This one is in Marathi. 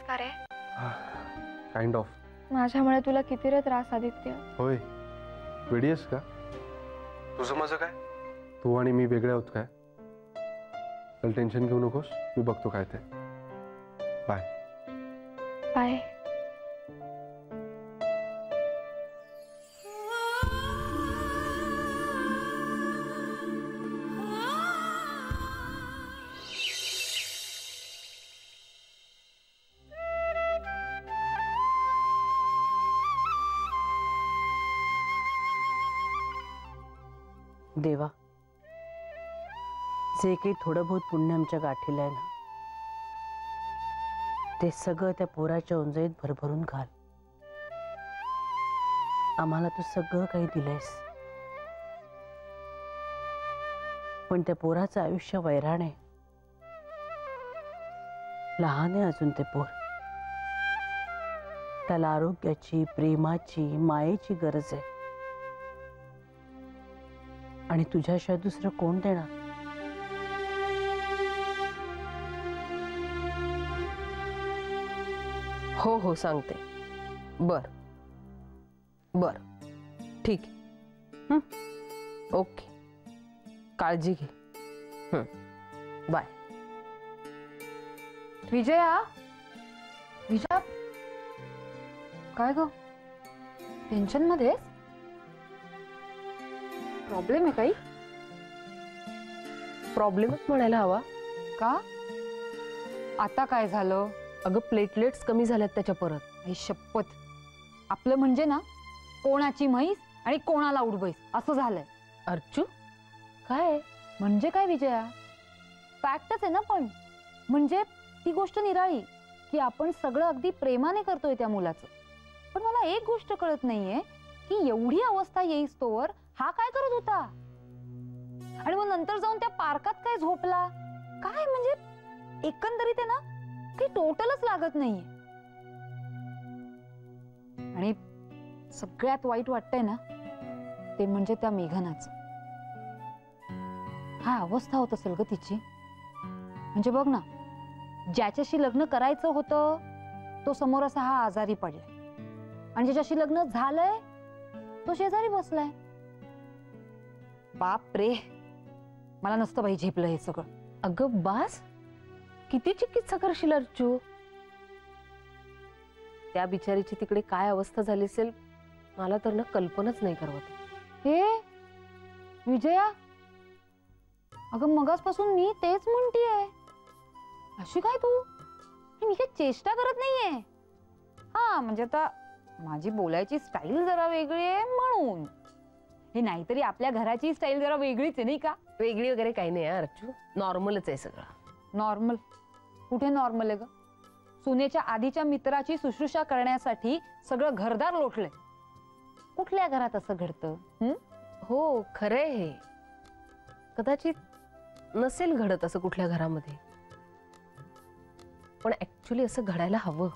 का रे? Kind of. माझ्यामुळे तुला किती रे त्रास आदित्य? होय, वेडी आहेस का? तुझं माझं काय? तू आणि मी वेगळे आहोत काय? चल टेन्शन घेऊ नकोस, मी बघतो काय ते. Bye bye. देवा, जे काही थोडं बहुत पुण्य आमच्या गाठीला आहे ना, ते सगळं त्या पोराच्या उंजळीत भरभरून घाल. आम्हाला तू सगळं काही दिलंयस, पण त्या पोराचं आयुष्य वैराण आहे. लहान आहे अजून ते पोर. त्याला आरोग्याची, प्रेमाची, मायेची गरज आहे. आणि तुझ्याशिवाय दुसरं कोण देणार? हो हो सांगते. बर बर ठीक आहे. ओके, काळजी घे. बाय. विजया, विजया, काय ग? टेन्शन मध्ये? प्रॉब्लेम आहे काही? प्रॉब्लेमच म्हणायला हवा. का? आता काय झालं? अगं प्लेटलेट्स कमी झाल्यात त्याच्या परत. आई शपथ, आपलं म्हणजे ना कोणाची म्हैस आणि कोणाला उडवायस असं झालंय. अर्चू काय? म्हणजे काय विजया? फॅक्टच आहे ना. पण म्हणजे ती गोष्ट निराळी की आपण सगळं अगदी प्रेमाने करतोय त्या मुलाचं. पण मला एक गोष्ट कळत नाहीये की एवढी अवस्था येईस तोवर हा काय करत होता? आणि मग नंतर जाऊन त्या पार्कात काय झोपला? काय म्हणजे एकंदरीत आहे ना काही टोटलच लागत नाहीये. आणि सगळ्यात वाईट वाटतंय ना ते म्हणजे त्या मेघनाचं. हा अवस्था होत असेल ग तिची. म्हणजे बघ ना, ज्याच्याशी लग्न करायचं होतं तो समोर असा हा आजारी पडलाय, आणि ज्याच्याशी लग्न झालंय तो शेजारी बसलाय. बाप रे, मला नसतं बाई झेपलं हे सगळं. अगं बास, किती चिकित्सा करशील अर्चू? त्या बिचारीची तिकडे काय अवस्था झाली असेल मला तर ना कल्पनाच नाही करवत. हे विजया, अगं मगासपासून मी तेच म्हणतीये. अशी काय तू? मी काही चेष्टा करत नाहीये. हा म्हणजे आता माझी बोलायची स्टाईल जरा वेगळी आहे म्हणून. हे नाहीतरी आपल्या घराची स्टाईल जरा वेगळीच आहे नाही का? वेगळी वगैरे काही नाही अर्चू, नॉर्मलच आहे सगळं. नॉर्मल? कुठे नॉर्मल आहे ग? सुनेच्या आधीच्या मित्राची शुश्रूषा करण्यासाठी सगळं घरदार लोटलंय. कुठल्या घरात असं घडतं? हो खरंय हे. कदाचित नसेल घडत असं कुठल्या घरामध्ये, पण ऍक्च्युली असं घडायला हवं.